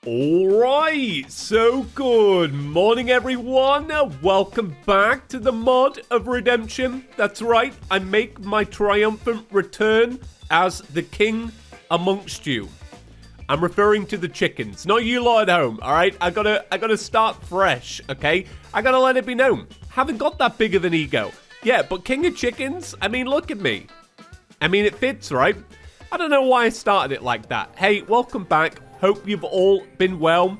Alright, so good morning everyone, welcome back to the mod of redemption. That's right, I make my triumphant return as the king amongst you. I'm referring to the chickens, not you lot at home, alright? I gotta start fresh, okay? I gotta let it be known, haven't got that big of an ego. Yeah, but king of chickens, I mean, look at me. I mean, it fits, right? I don't know why I started it like that. Hey, welcome back. Hope you've all been well.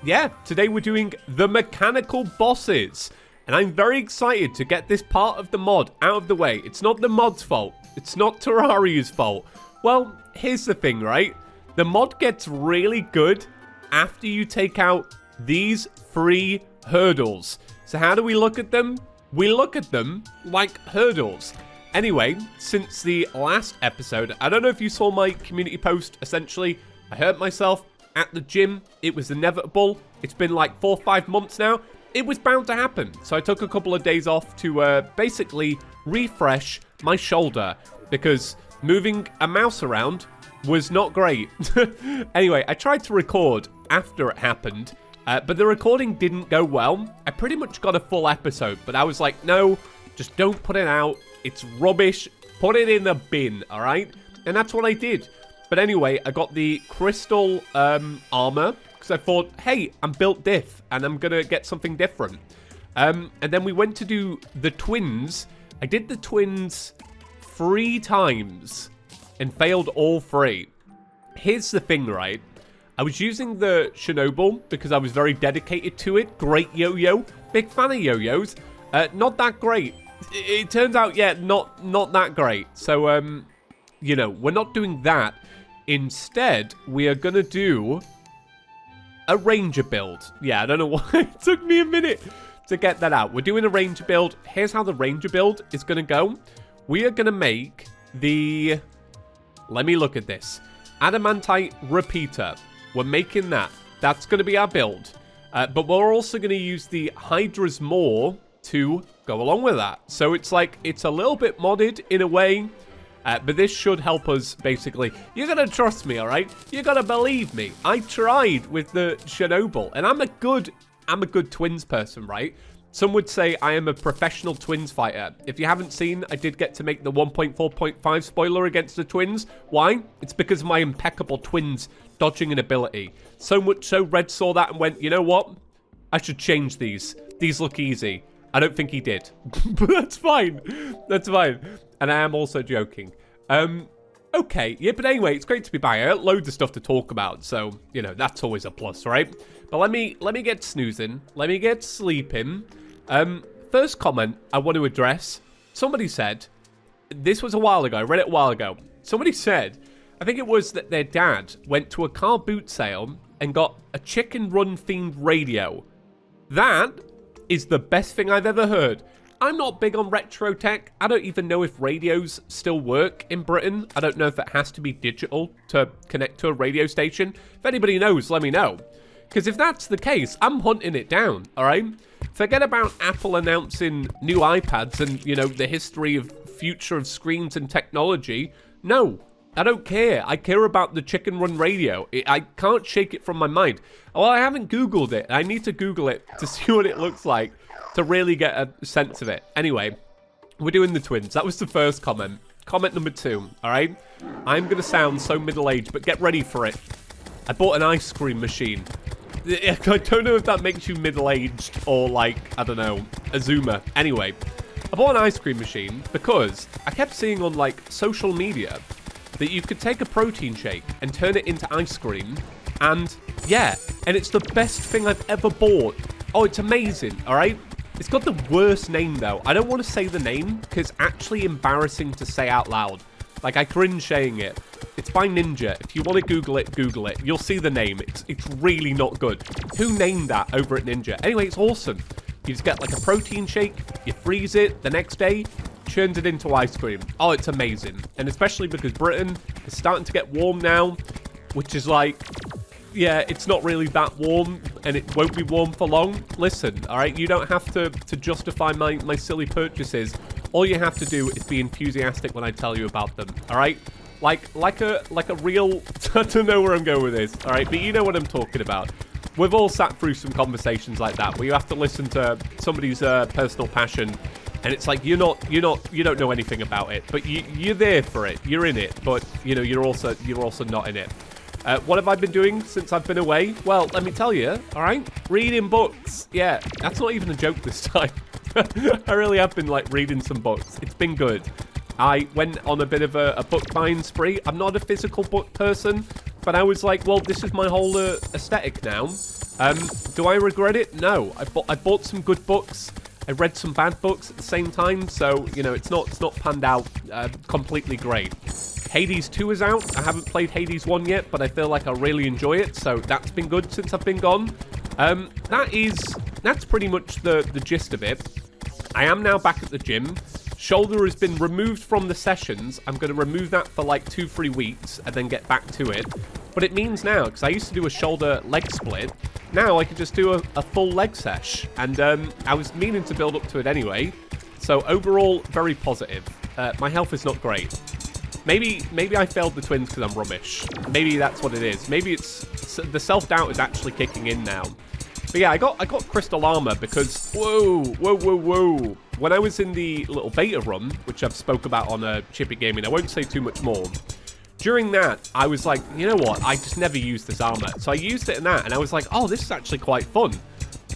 Yeah, today we're doing the mechanical bosses. And I'm very excited to get this part of the mod out of the way. It's not the mod's fault. It's not Terraria's fault. Well, here's the thing, right? The mod gets really good after you take out these 3 hurdles. So how do we look at them? We look at them like hurdles. Anyway, since the last episode, I don't know if you saw my community post, essentially, I hurt myself at the gym. It was inevitable. It's been like 4 or 5 months now. It was bound to happen. So I took a couple of days off to basically refresh my shoulder because moving a mouse around was not great. Anyway, I tried to record after it happened, but the recording didn't go well. I pretty much got a full episode, but I was like, no, just don't put it out. It's rubbish. Put it in the bin, all right? And that's what I did. But anyway, I got the crystal armor because I thought, hey, I'm built diff and I'm going to get something different. And then we went to do the twins. I did the twins 3 times and failed all 3. Here's the thing, right? I was using the Chernobyl because I was very dedicated to it. Great yo-yo. Big fan of yo-yos. Not that great. It turns out, yeah, not that great. So, you know, we're not doing that. Instead, we are going to do a ranger build. Yeah, I don't know why it took me a minute to get that out. We're doing a ranger build. Here's how the ranger build is going to go. We are going to make the... Let me look at this. Adamantite repeater. We're making that. That's going to be our build. But we're also going to use the Hydra's Maw to go along with that. So it's like, it's a little bit modded in a way. But this should help us, basically. You're going to trust me, all right? You're going to believe me. I tried with the Chernobyl, and I'm a good twins person, right? Some would say I am a professional twins fighter. If you haven't seen, I did get to make the 1.4.5 spoiler against the twins. Why? It's because of my impeccable twins dodging an ability. So much so, Red saw that and went, you know what? I should change these. These look easy. I don't think he did. But that's fine. That's fine. And I am also joking. Okay. Yeah, but anyway, it's great to be back. I got loads of stuff to talk about. So, you know, that's always a plus, right? But let me get snoozing. Let me get sleeping. First comment I want to address. Somebody said, this was a while ago. I read it a while ago. Somebody said, I think it was that their dad went to a car boot sale and got a Chicken Run themed radio. That is the best thing I've ever heard. I'm not big on retro tech. I don't even know if radios still work in Britain. I don't know if it has to be digital to connect to a radio station. If anybody knows, let me know. Because if that's the case, I'm hunting it down, all right? Forget about Apple announcing new iPads and, you know, the history of future of screens and technology. No, I don't care. I care about the Chicken Run radio. I can't shake it from my mind. Well, I haven't Googled it. I need to Google it to see what it looks like to really get a sense of it. Anyway, we're doing the twins. That was the first comment. Comment number 2, all right? I'm going to sound so middle-aged, but get ready for it. I bought an ice cream machine. I don't know if that makes you middle-aged or, like, I don't know, a zoomer. Anyway, I bought an ice cream machine because I kept seeing on, like, social media that you could take a protein shake and turn it into ice cream. And, yeah, and it's the best thing I've ever bought. Oh, it's amazing, all right? It's got the worst name, though. I don't want to say the name because it's actually embarrassing to say out loud. Like, I cringe saying it. It's by Ninja. If you want to Google it, Google it. You'll see the name. It's really not good. Who named that over at Ninja? Anyway, it's awesome. You just get, like, a protein shake. You freeze it the next day. Turns it into ice cream. Oh, it's amazing. And especially because Britain is starting to get warm now, which is like... yeah, it's not really that warm, and it won't be warm for long. Listen, all right? You don't have to justify my silly purchases. All you have to do is be enthusiastic when I tell you about them, all right? like a real. I don't know where I'm going with this. All right, but you know what I'm talking about. We've all sat through some conversations like that where you have to listen to somebody's personal passion, and it's like you don't know anything about it, but you're there for it. You're in it, but you're also not in it. What have I been doing since I've been away? Well, let me tell you. All right, reading books. Yeah, that's not even a joke this time. I really have been like reading some books. It's been good. I went on a bit of a book buying spree. I'm not a physical book person, but I was like, well, this is my whole aesthetic now. Do I regret it? No. I bought some good books. I read some bad books at the same time, so it's not panned out completely great. Hades 2 is out. I haven't played Hades 1 yet, but I feel like I really enjoy it, so that's been good since I've been gone. That's pretty much the gist of it. I am now back at the gym. Shoulder has been removed from the sessions. I'm going to remove that for like 2-3 weeks and then get back to it. But it means now, because I used to do a shoulder leg split, now I can just do a full leg sesh. And I was meaning to build up to it anyway. So overall, very positive. My health is not great. Maybe I failed the twins because I'm rubbish. Maybe that's what it is. Maybe it's the self-doubt is actually kicking in now. But yeah, I got crystal armor because whoa. When I was in the little beta run, which I've spoke about on Chippy Gaming, I won't say too much more. During that, I was like, you know what? I just never used this armor, so I used it in that, and I was like, oh, this is actually quite fun.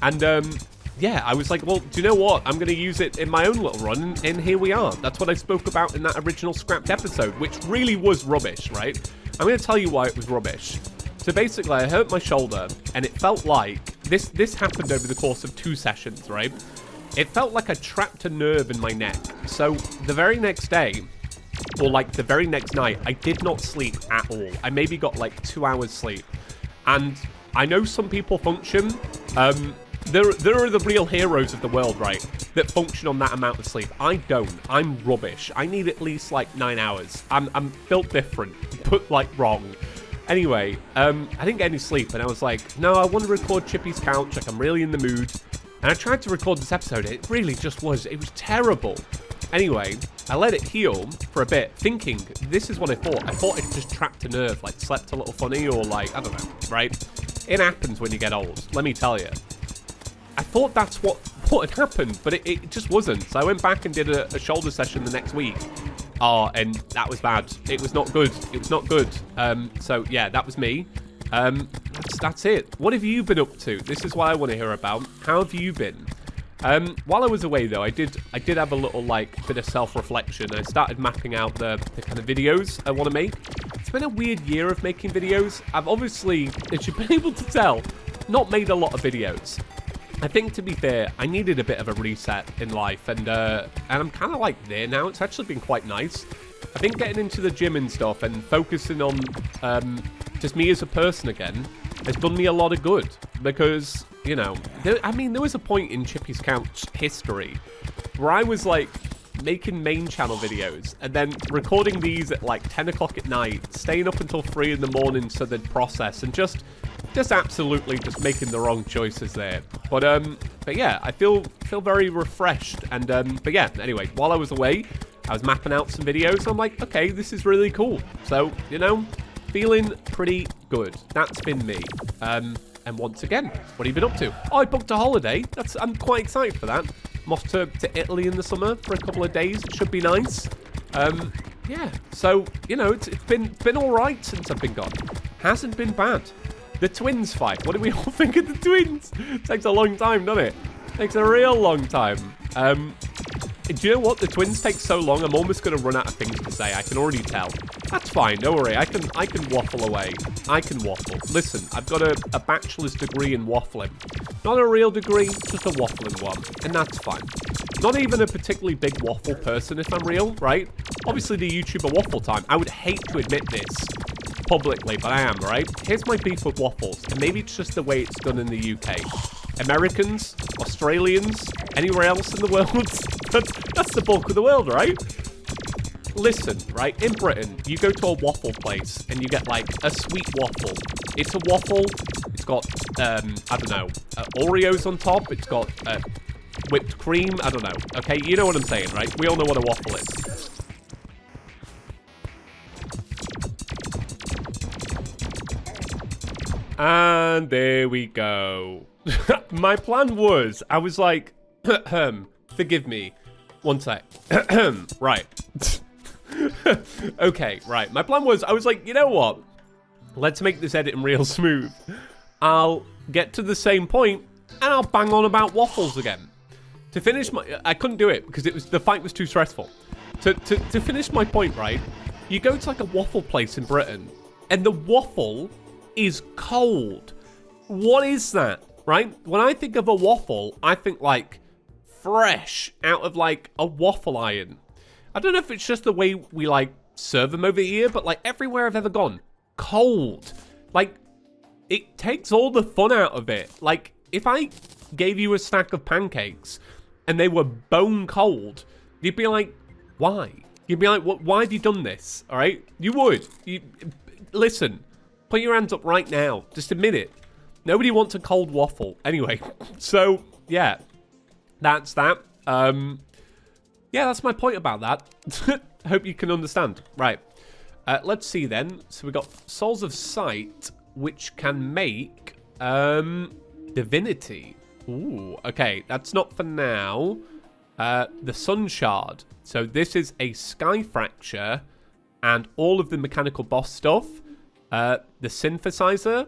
And yeah, I was like, well, do you know what? I'm going to use it in my own little run, and here we are. That's what I spoke about in that original scrapped episode, which really was rubbish, right? I'm going to tell you why it was rubbish. So basically, I hurt my shoulder, and it felt like this happened over the course of 2 sessions, right? It felt like I trapped a nerve in my neck. So the very next day, or like the very next night, I did not sleep at all. I maybe got like 2 hours sleep. And I know some people function. There are the real heroes of the world, right? That function on that amount of sleep. I don't. I'm rubbish. I need at least like 9 hours. I'm built different, but like wrong. Anyway, I didn't get any sleep, and I was like, no, I want to record ChippysCouch. Like, I'm really in the mood. And I tried to record this episode. It really just was. It was terrible. Anyway, I let it heal for a bit, thinking this is what I thought. I thought it just trapped a nerve, like slept a little funny, or like, I don't know, right? It happens when you get old, let me tell you. I thought that's what had happened, but it just wasn't. So I went back and did a shoulder session the next week. Oh, and that was bad. It was not good. It was not good. So yeah, that was me. That's it. What have you been up to? This is what I want to hear about. How have you been? While I was away though, I did have a little like bit of self-reflection. I started mapping out the kind of videos I want to make. It's been a weird year of making videos. I've obviously, as you've been able to tell, not made a lot of videos. I think, to be fair, I needed a bit of a reset in life, and I'm kind of like there now. It's actually been quite nice. I think getting into the gym and stuff and focusing on just me as a person again has done me a lot of good, because, you know, there was a point in ChippysCouch history where I was like making main channel videos and then recording these at like 10 o'clock at night, staying up until 3 in the morning so they'd process, and just absolutely just making the wrong choices there. But yeah, I feel very refreshed, and but yeah, anyway, while I was away, I was mapping out some videos. I'm like, okay, this is really cool. So, you know, feeling pretty good. That's been me. And once again, what have you been up to? Oh, I booked a holiday. I'm quite excited for that. I'm off to Italy in the summer for a couple of days. It should be nice. Yeah, so, you know, it's been all right since I've been gone. Hasn't been bad. The twins fight. What do we all think of the twins? It takes a long time, doesn't it? It takes a real long time. Do you know what? The twins take so long, I'm almost going to run out of things to say. I can already tell. That's fine. Don't worry. I can waffle away. I can waffle. Listen, I've got a bachelor's degree in waffling. Not a real degree, just a waffling one. And that's fine. Not even a particularly big waffle person, if I'm real, right? Obviously, the YouTuber waffle time. I would hate to admit this publicly, but I am, right? Here's my beef with waffles, and maybe it's just the way it's done in the UK. Americans, Australians, anywhere else in the world, that's the bulk of the world, right? Listen, right, in Britain, you go to a waffle place and you get like a sweet waffle. It's a waffle, it's got, I don't know, Oreos on top, it's got whipped cream, I don't know, okay? You know what I'm saying, right? We all know what a waffle is. And there we go. My plan was, I was like, forgive me. One sec. Right. Okay, right. My plan was, I was like, you know what? Let's make this editing real smooth. I'll get to the same point and I'll bang on about waffles again. To finish I couldn't do it because the fight was too stressful. To finish my point, right? You go to like a waffle place in Britain and the waffle is cold. What is that, right? When I think of a waffle, I think like fresh out of like a waffle iron. I don't know if it's just the way we like serve them over here, but like everywhere I've ever gone, cold. Like it takes all the fun out of it. Like if I gave you a stack of pancakes and they were bone cold, you'd be like, why? You'd be like, why have you done this? All right, you would. Listen, put your hands up right now. Just admit it. Nobody wants a cold waffle. Anyway, so yeah, that's that. Yeah, that's my point about that. Hope you can understand. Right. Let's see then. So we got Souls of Sight, which can make Divinity. Ooh, okay. That's not for now. The Sun Shard. So this is a Sky Fracture and all of the mechanical boss stuff. The Synthesizer.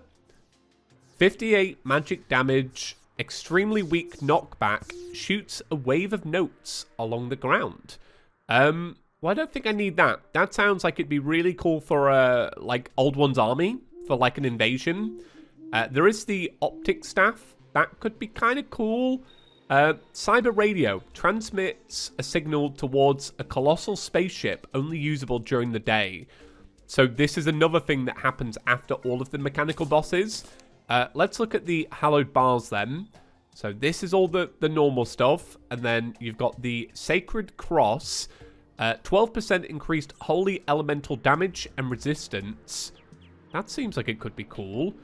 58 magic damage. Extremely weak knockback. Shoots a wave of notes along the ground. Well, I don't think I need that. That sounds like it'd be really cool for, like, Old One's army. For, like, an invasion. There is the Optic Staff. That could be kind of cool. Cyber Radio transmits a signal towards a colossal spaceship only usable during the day. So this is another thing that happens after all of the mechanical bosses. Let's look at the Hallowed Bars then. So this is all the normal stuff. And then you've got the Sacred Cross. 12% increased holy elemental damage and resistance. That seems like it could be cool.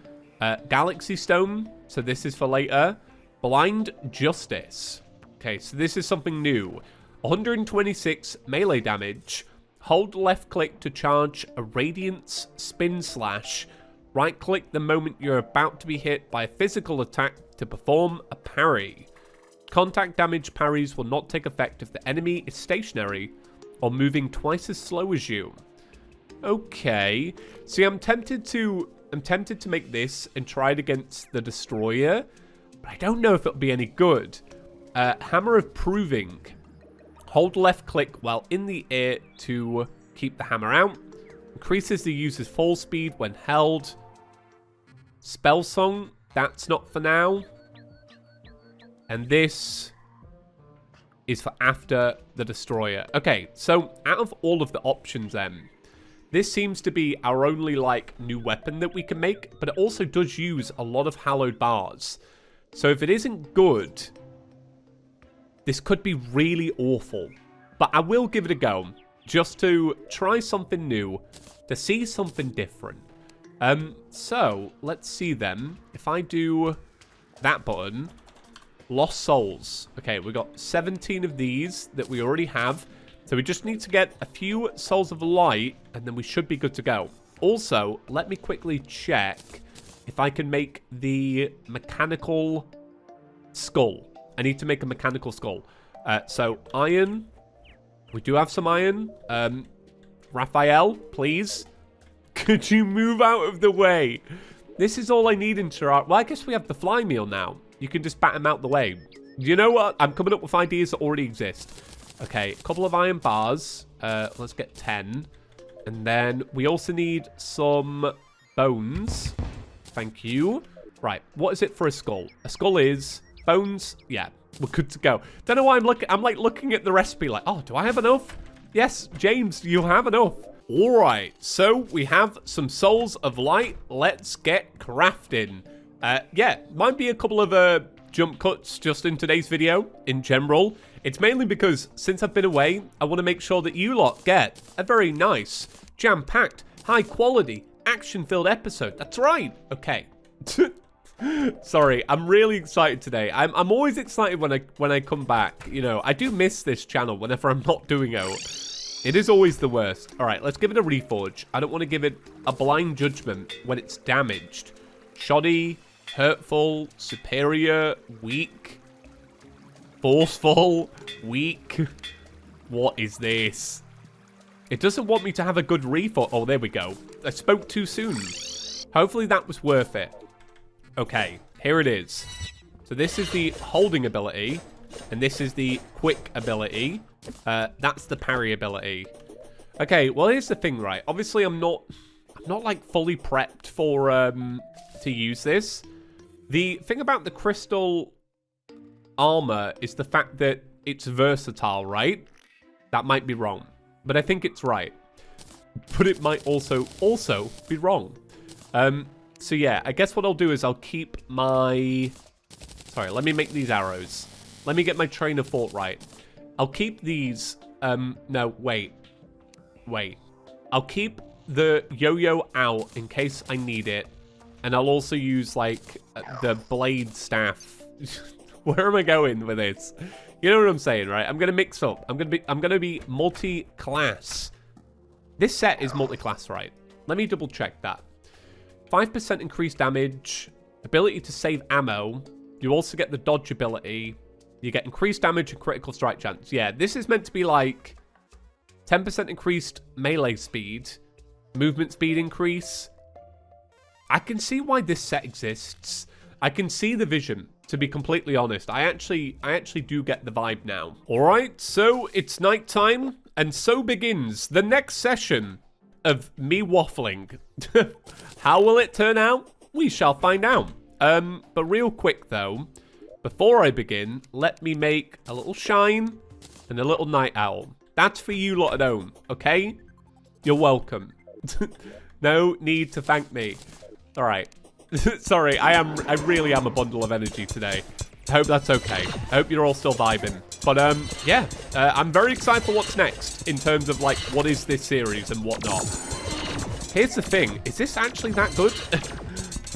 Galaxy Stone. So this is for later. Blind Justice. Okay, so this is something new. 126 melee damage. Hold left click to charge a Radiance Spin Slash. Right click the moment you're about to be hit by a physical attack to perform a parry. Contact damage parries will not take effect if the enemy is stationary or moving twice as slow as you. Okay. See, I'm tempted to make this and try it against the Destroyer, but I don't know if it'll be any good. Hammer of Proving. Hold left click while in the air to keep the hammer out. Increases the user's fall speed when held. Spell Song. That's not for now. And this is for after the Destroyer. Okay, so out of all of the options then, this seems to be our only, like, new weapon that we can make, but it also does use a lot of Hallowed Bars. So if it isn't good, this could be really awful. But I will give it a go, just to try something new, to see something different. So, let's see then. If I do that button, Lost Souls. Okay, we got 17 of these that we already have. So we just need to get a few Souls of Light, and then we should be good to go. Also, let me quickly check if I can make the mechanical skull. I need to make a mechanical skull. So, iron. We do have some iron. Raphael, please. Could you move out of the way? This is all I need in Terraria. Well, I guess we have the fly meal now. You can just bat him out the way. You know what? I'm coming up with ideas that already exist. Okay, a couple of iron bars. Let's get 10. And then we also need some bones. Thank you. Right, what is it for a skull? A skull is bones. Yeah, we're good to go. Don't know why I'm like looking at the recipe like, oh, do I have enough? Yes, James, you have enough. All right, so we have some Souls of Light. Let's get crafting. Yeah, might be a couple of jump cuts just in today's video in general. It's mainly because since I've been away, I want to make sure that you lot get a very nice, jam-packed, high-quality, action-filled episode. That's right. Okay. Sorry, I'm really excited today. I'm always excited when I come back. You know, I do miss this channel whenever I'm not doing it. It is always the worst. All right, let's give it a reforge. I don't want to give it a blind judgment when it's damaged. Shoddy, hurtful, superior, weak, forceful, weak. What is this? It doesn't want me to have a good refund. Oh, there we go. I spoke too soon. Hopefully that was worth it. Okay, here it is. So this is the holding ability, and this is the quick ability. That's the parry ability. Okay, well, here's the thing, right? Obviously, I'm not like fully prepped for to use this. The thing about the crystal armor is the fact that it's versatile, right? That might be wrong, but I think it's right. But it might also be wrong. So yeah, I guess what I'll do is I'll keep my... Sorry, let me make these arrows. Let me get my train of thought right. I'll keep these... No, wait. I'll keep the yo-yo out in case I need it. And I'll also use, like, the blade staff. Where am I going with this? You know what I'm saying, right? I'm going to mix up. I'm going to be multi-class. This set is multi-class, right? Let me double check that. 5% increased damage, ability to save ammo. You also get the dodge ability. You get increased damage and critical strike chance. Yeah, this is meant to be like 10% increased melee speed, movement speed increase. I can see why this set exists. I can see the vision, to be completely honest. I actually do get the vibe now. All right, so it's nighttime, and so begins the next session of me waffling. How will it turn out? We shall find out. But real quick though, before I begin, let me make a little shine and a little night owl. That's for you lot at home, okay? You're welcome. No need to thank me. All right. Sorry, I really am a bundle of energy today. I hope that's okay. I hope you're all still vibing. But yeah, I'm very excited for what's next in terms of like what is this series and whatnot. Here's the thing: is this actually that good?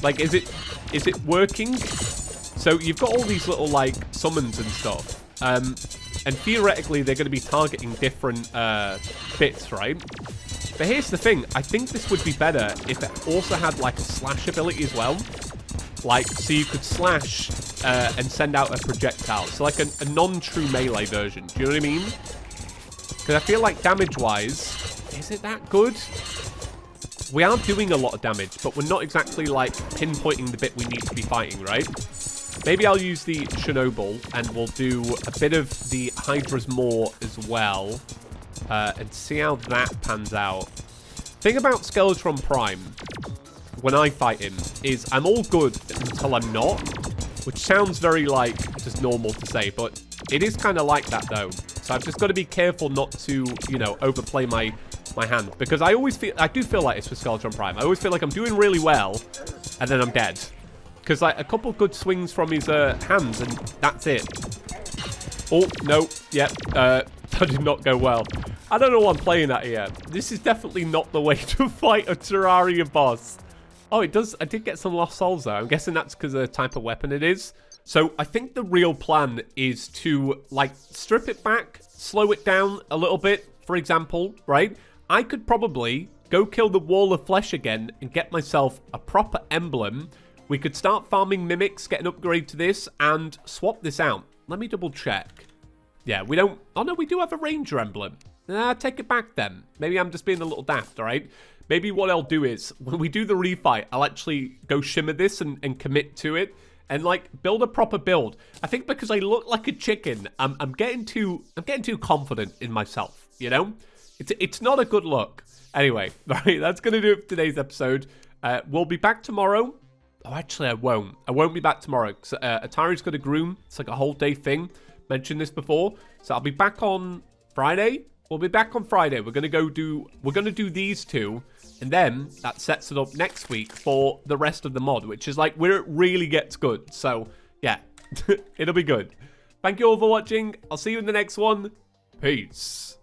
Like, is it working? So you've got all these little like summons and stuff, and theoretically they're going to be targeting different bits, right? But here's the thing: I think this would be better if it also had like a slash ability as well. Like, so you could slash and send out a projectile. So like a non-true melee version. Do you know what I mean? Because I feel like damage-wise, is it that good? We are doing a lot of damage, but we're not exactly like pinpointing the bit we need to be fighting, right? Maybe I'll use the Chernobyl and we'll do a bit of the Hydra's Maw as well. And see how that pans out. Thing about Skeletron Prime, when I fight him, is I'm all good until I'm not. Which sounds very, like, just normal to say, but it is kind of like that, though. So I've just got to be careful not to, you know, overplay my hand. Because I do feel like this with Skeletron Prime. I always feel like I'm doing really well, and then I'm dead. Because, like, a couple good swings from his hands, and that's it. Oh, no, yep, that did not go well. I don't know what I'm playing at here. This is definitely not the way to fight a Terraria boss. Oh, it does. I did get some lost souls, though. I'm guessing that's because of the type of weapon it is. So I think the real plan is to, like, strip it back, slow it down a little bit, for example, right? I could probably go kill the Wall of Flesh again and get myself a proper emblem. We could start farming mimics, get an upgrade to this, and swap this out. Let me double check. Yeah, we don't... Oh, no, we do have a ranger emblem. Take it back then. Maybe I'm just being a little daft, all right? Maybe what I'll do is, when we do the refight, I'll actually go shimmer this and commit to it. And, like, build a proper build. I think because I look like a chicken, I'm getting too confident in myself, you know? It's not a good look. Anyway, right, that's going to do it for today's episode. We'll be back tomorrow. Oh, actually, I won't. I won't be back tomorrow. Because Atari's got a groom. It's like a whole day thing. Mentioned this before. So I'll be back on Friday. We'll be back on Friday. We're gonna do these two, and then that sets it up next week for the rest of the mod, which is like where it really gets good. So yeah, it'll be good. Thank you all for watching. I'll see you in the next one. Peace.